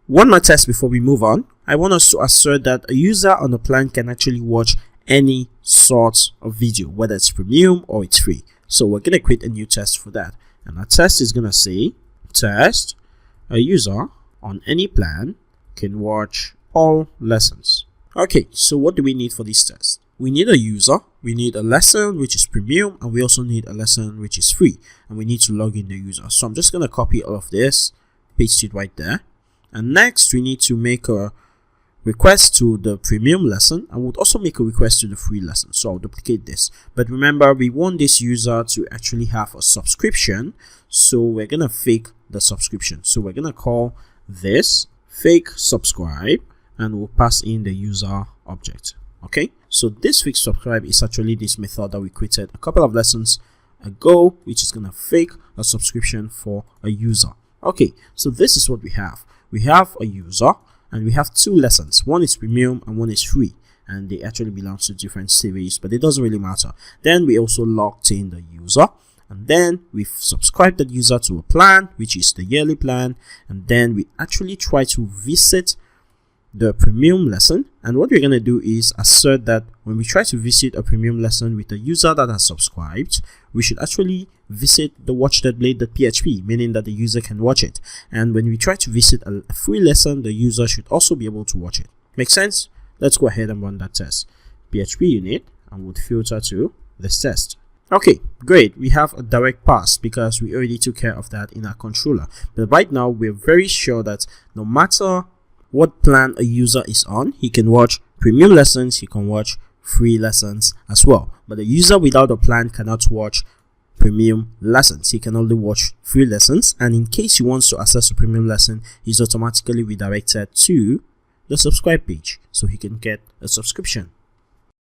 one more test before we move on. I want us to assert that a user on a plan can actually watch any sort of video, whether it's premium or it's free. So we're going to create a new test for that. And our test is going to say, test, a user on any plan can watch all lessons. Okay, so what do we need for this test? We need a user, we need a lesson which is premium, and we also need a lesson which is free. And we need to log in the user. So I'm just going to copy all of this, paste it right there. And next we need to make a request to the premium lesson, and we'll also make a request to the free lesson. So I'll duplicate this, but remember we want this user to actually have a subscription, so we're gonna fake the subscription. So we're gonna call this fake subscribe, and we'll pass in the user object. Okay, so this fake subscribe is actually this method that we created a couple of lessons ago, which is gonna fake a subscription for a user. Okay, so this is what we have. We have a user and we have two lessons. One is premium and one is free, and they actually belong to different series, but it doesn't really matter. Then we also logged in the user, and then we've subscribed the user to a plan, which is the yearly plan, and then we actually try to visit the premium lesson. And what we're going to do is assert that when we try to visit a premium lesson with a user that has subscribed, we should actually visit the watch.blade.php, meaning that the user can watch it. And when we try to visit a free lesson, the user should also be able to watch it. Make sense? Let's go ahead and run that test. PHP unit, and we'll filter to this test. Okay, great. We have a direct pass because we already took care of that in our controller. But right now, we're very sure that no matter what plan a user is on, he can watch premium lessons, he can watch free lessons as well. But a user without a plan cannot watch premium lessons. He can only watch free lessons, and in case he wants to access a premium lesson, he's automatically redirected to the subscribe page so he can get a subscription.